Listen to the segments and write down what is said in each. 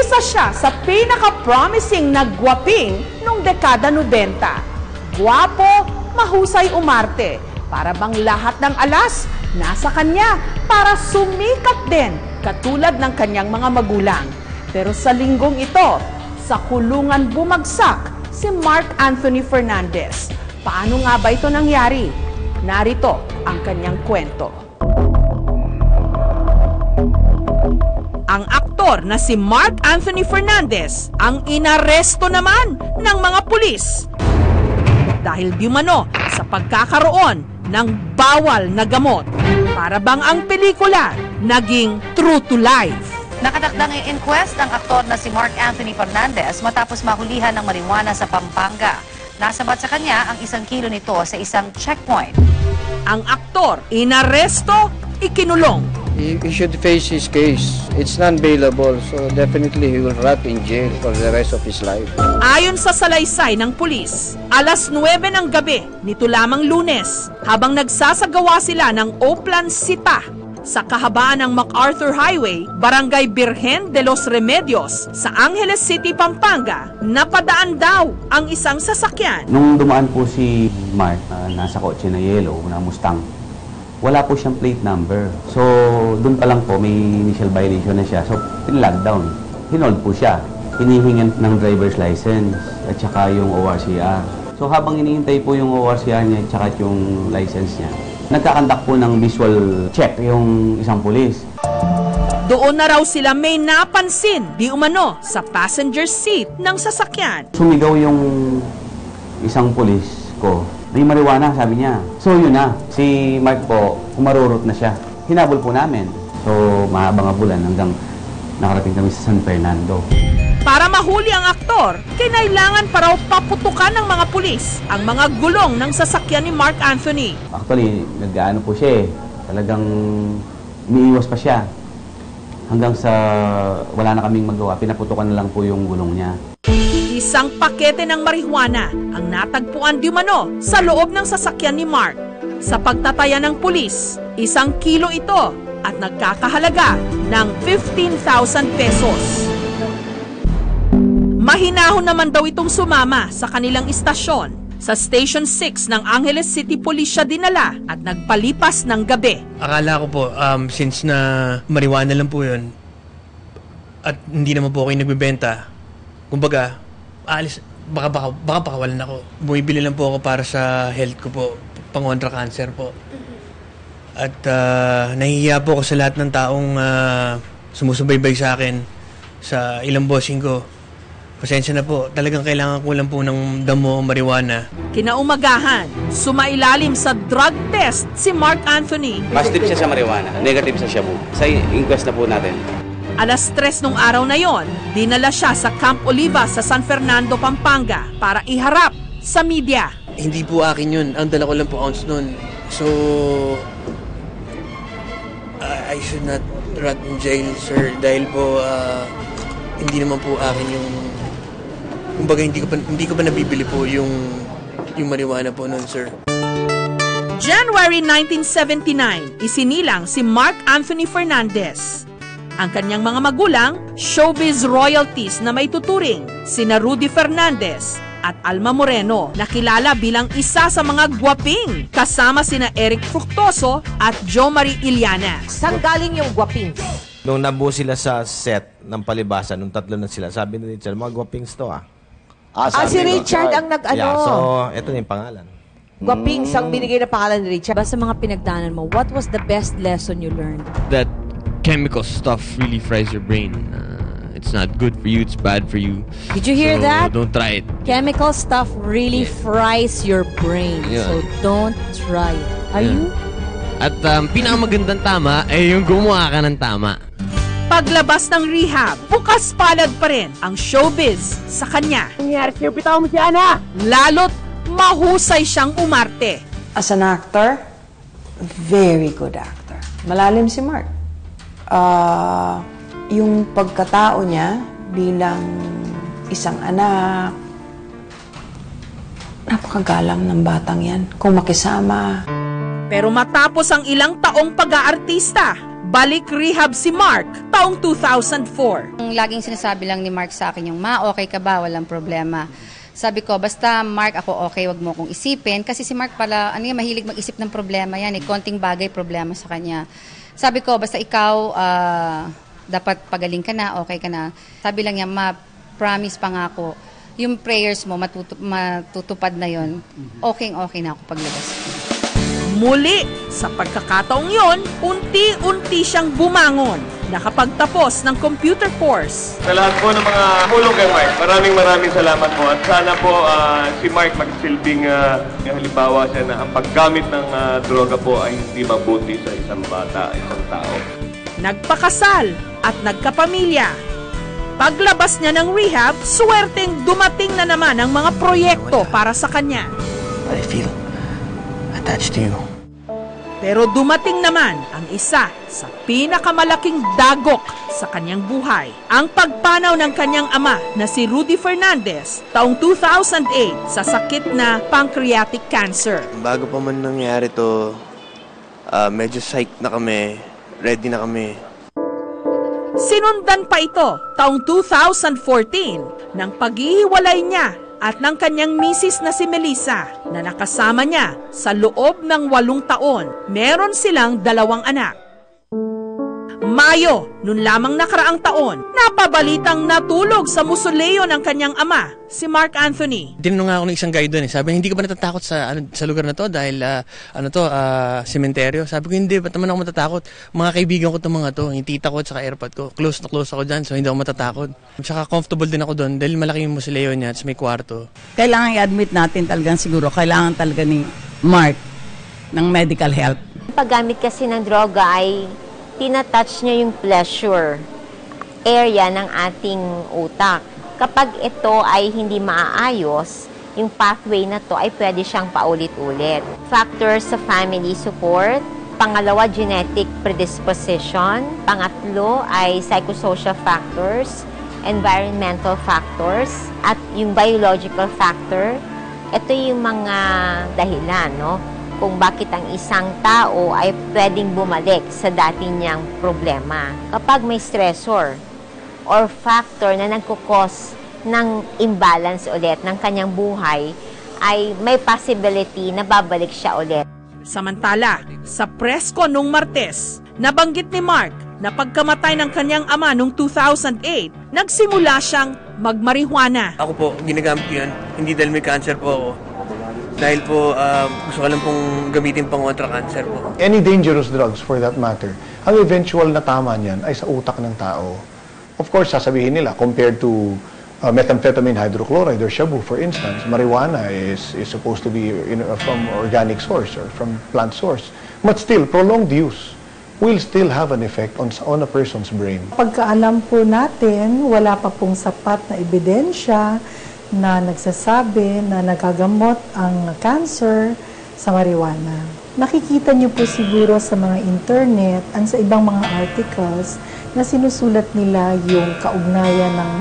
Isa siya sa pinaka-promising na gwaping nung dekada 90. Gwapo, mahusay umarte. Para bang lahat ng alas nasa kanya para sumikat din katulad ng kanyang mga magulang. Pero sa linggong ito, sa kulungan bumagsak si Mark Anthony Fernandez. Paano nga ba ito nangyari? Narito ang kanyang kwento. Ang aktor na si Mark Anthony Fernandez ang inaresto naman ng mga pulis dahil di umano sa pagkakaroon ng bawal na gamot. Para bang ang pelikula naging true to life. Nakatakdang i-inquest ang aktor na si Mark Anthony Fernandez matapos mahulihan ng marijuana sa Pampanga. Nasabat sa kanya ang 1 kilo nito sa isang checkpoint. Ang aktor, inaresto, ikinulong. He should face his case. It's non-bailable, so definitely he will rot in jail for the rest of his life. Ayon sa salaysay ng pulis, alas 9 ng gabi nito lamang Lunes, habang nagsasagawa sila ng Oplan Sita sa kahabaan ng MacArthur Highway, Barangay Birhen de los Remedios sa Angeles City, Pampanga, napadaan daw ang isang sasakyan. Nung dumaan po si Mark, nasa kotse na yellow, na Mustang, wala po siyang plate number. So, doon pa lang po, may initial violation na siya. So, pin-lockdown. Hinold po siya. Hinihingan ng driver's license at saka yung ORCR. So, habang hinihintay po yung ORCR niya at saka yung license niya, nagkakandak po ng visual check yung isang pulis. Doon na raw sila may napansin, di umano, sa passenger seat ng sasakyan. Sumigaw yung isang pulis ko. May marijuana, sabi niya. So yun na, si Mark po, umarurot na siya. Hinabol po namin. So mahabang abulan hanggang nakarating kami sa San Fernando. Para mahuli ang aktor, kinailangan pa raw paputukan ng mga pulis ang mga gulong ng sasakyan ni Mark Anthony. Actually, nag-ano po siya eh. Talagang umiiwas pa siya. Hanggang sa wala na kaming magawa, pinaputukan na lang po yung gulong niya. Isang pakete ng marijuana ang natagpuan di umano sa loob ng sasakyan ni Mark. Sa pagtataya ng pulis, 1 kilo ito at nagkakahalaga ng 15,000 pesos. Mahinahon naman daw itong sumama sa kanilang istasyon. Sa Station 6 ng Angeles City Police siya dinala at nagpalipas ng gabi. Akala ko po, since na marijuana lang po yun at hindi naman po kayo nagbibenta, kumbaga, alis, baka pakawalan ako. Bumibili lang po ako para sa health ko po, pang-contra cancer po. At nahihiya po ako sa lahat ng taong sumusubaybay sa akin, sa ilang bossing ko. Pasensya na po, talagang kailangan ko lang po ng damo o marijuana. Kinaumagahan, sumailalim sa drug test si Mark Anthony. Positive siya sa marijuana, negative sa shabu. Sa inquest na po natin. Alas 3 nung araw na yon, dinala siya sa Camp Oliva sa San Fernando, Pampanga para iharap sa media. Hindi po akin yun. Ang dala ko lang po ounce nun. So, I should not rot in jail, sir. Dahil po, hindi naman po akin yung... Kumbaga, hindi ko pa nabibili po yung marijuana po nun, sir. January 1979, isinilang si Mark Anthony Fernandez. Ang kanyang mga magulang, showbiz royalties na may tuturing, sina Rudy Fernandez at Alma Moreno, nakilala bilang isa sa mga gwaping, kasama sina Eric Fructoso at Jo Marie Iliana. Saan galing yung gwaping? Nung nabuo sila sa set ng palibasa, nung 3 na sila, sabi ni Richard, mga gwapings to ah. Si Richard ang nag-ano. Yeah, so ito na yung pangalan. Gwapings ang binigay na pangalan ni Richard. Sa mga pinagdaanan mo, what was the best lesson you learned? That chemical stuff really fries your brain. It's not good for you, it's bad for you. Did you hear that? Don't try it. Chemical stuff really fries your brain. Yeah. So don't try it. Are you? At pinakamagandang tama ay yung gumawa ka ng tama. Paglabas ng rehab, bukas palad pa rin ang showbiz sa kanya. Nangyari sa'yo, bitaw mo si Ana! Lalo't mahusay siyang umarte. As an actor, very good actor. Malalim si Mark. Yung pagkatao niya bilang isang anak, napakagalang ng batang yan. Kung makisama. Pero matapos ang ilang taong pag-aartista, balik rehab si Mark taong 2004. Ang laging sinasabi lang ni Mark sa akin yung, "Ma, okay ka ba? Walang problema." Sabi ko, "Basta Mark, ako okay, wag mo kong isipin." Kasi si Mark pala, mahilig mag-isip ng problema yan. Konting bagay problema sa kanya. Sabi ko, "Basta ikaw, dapat pagaling ka na, okay ka na." Sabi lang niya, "Ma, promise pangako, yung prayers mo matutupad na yon. Okay na ako paglabas." Muli, sa pagkakataong yon, unti-unti siyang bumangon. Nakapagtapos ng computer course. Sa lahat po ng mga tulong kay Mark, maraming salamat po. At sana po si Mark magsilbing halimbawa siya na ang paggamit ng droga po ay hindi mabuti sa isang bata, isang tao. Nagpakasal at nagkapamilya. Paglabas niya ng rehab, suwerteng dumating na naman ang mga proyekto para sa kanya. I feel attached to you. Pero dumating naman ang isa sa pinakamalaking dagok sa kanyang buhay. Ang pagpanaw ng kanyang ama na si Rudy Fernandez taong 2008 sa sakit na pancreatic cancer. Bago pa man nangyari to, medyo psyched na kami, ready na kami. Sinundan pa ito taong 2014 nang paghihiwalay niya at ng kanyang misis na si Melissa na nakasama niya sa loob ng 8 taon. Meron silang 2 anak. Mayo, nun lamang nakaraang taon, napabalitang natulog sa musoleo ng kanyang ama, si Mark Anthony. Tinanong nga ako ng isang guide doon eh. Sabi, "Hindi ka ba natatakot sa lugar na to dahil sementeryo?" Sabi ko, "Hindi, ba't naman ako matatakot? Mga kaibigan ko itong mga to, yung tita ko at saka airpod ko. Close na close ako dyan, so hindi ako matatakot." Tsaka comfortable din ako doon dahil malaki yung musoleo niya at may kwarto. Kailangan i-admit natin talagang siguro, kailangan talaga ni Mark ng medical help. Paggamit kasi ng droga ay tinatouch niya yung pleasure area ng ating utak. Kapag ito ay hindi maaayos, yung pathway na to ay pwede siyang paulit-ulit. Factors sa family support. Pangalawa, genetic predisposition. Pangatlo ay psychosocial factors, environmental factors, at yung biological factor. Ito yung mga dahilan, no? Kung bakit ang isang tao ay pwedeng bumalik sa dati niyang problema. Kapag may stressor or factor na nagkukos ng imbalance ulit ng kanyang buhay, ay may possibility na babalik siya ulit. Samantala, sa presko nung Martes, nabanggit ni Mark na pagkamatay ng kanyang ama noong 2008, nagsimula siyang magmarihuana. Ako po, ginagamit ko yun. Hindi dahil may cancer po ako. Dahil po, gusto ko lang pong gamitin pang kontra cancer po. Any dangerous drugs for that matter, ang eventual na tama niyan ay sa utak ng tao. Of course, sasabihin nila, compared to methamphetamine hydrochloride or shabu, for instance, marijuana is supposed to be from organic source or from plant source. But still, prolonged use will still have an effect on a person's brain. Pagkaalam po natin, wala pa pong sapat na ebidensya na nagsasabi na nagagamot ang cancer sa marijuana. Nakikita niyo po siguro sa mga internet at sa ibang mga articles na sinusulat nila yung kaugnayan ng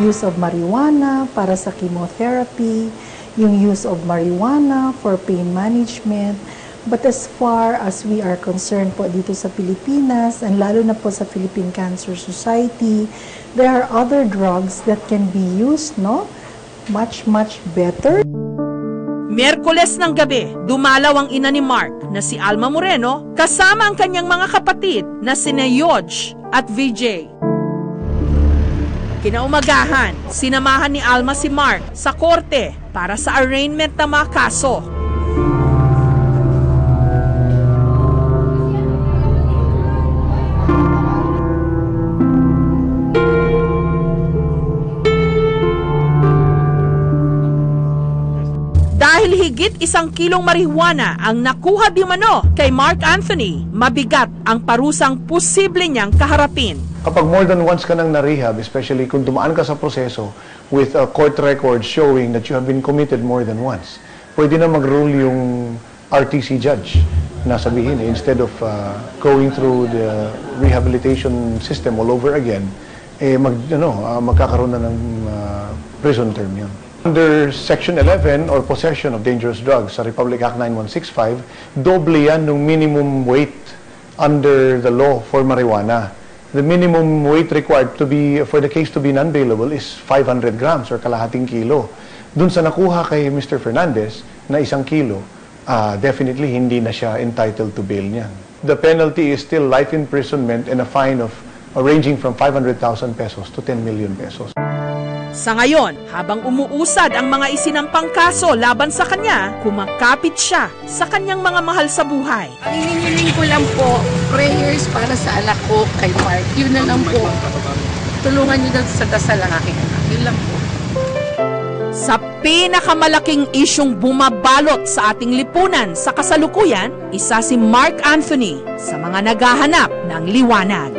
use of marijuana para sa chemotherapy, yung use of marijuana for pain management. But as far as we are concerned po dito sa Pilipinas, and lalo na po sa Philippine Cancer Society, there are other drugs that can be used, no? Much better. Miyerkules ng gabi, dumalaw ang ina ni Mark na si Alma Moreno kasama ang kanyang mga kapatid na sina Yoj at VJ. Kinaumagahan, sinamahan ni Alma si Mark sa korte para sa arraignment ng mga kaso. Dahil higit 1 kilong marihuana ang nakuha di mano kay Mark Anthony, mabigat ang parusang posible niyang kaharapin. Kapag more than once ka nang na-rehab, especially kung dumaan ka sa proseso with a court record showing that you have been committed more than once, pwede na mag-rule yung RTC judge na sabihin, instead of going through the rehabilitation system all over again, magkakaroon na ng prison term yun. Under Section 11 or possession of dangerous drugs sa Republic Act 9165, doble yan ng minimum weight under the law for marijuana. The minimum weight required for the case to be non-bailable is 500 grams or kalahating kilo. Dun sa nakuha kay Mr. Fernandez na 1 kilo, definitely hindi na siya entitled to bail niyan. The penalty is still life imprisonment and a fine of ranging from 500,000 pesos to 10 million pesos. Sa ngayon, habang umuusad ang mga isinampang kaso laban sa kanya, kumakapit siya sa kanyang mga mahal sa buhay. Ang hinihiling ko lang po, prayers para sa anak ko kay Mark. Yun na lang po. Tulungan niyo sa dasal ang aking anak. Yun lang po. Sa pinakamalaking isyong bumabalot sa ating lipunan sa kasalukuyan, isa si Mark Anthony sa mga naghahanap ng liwanag.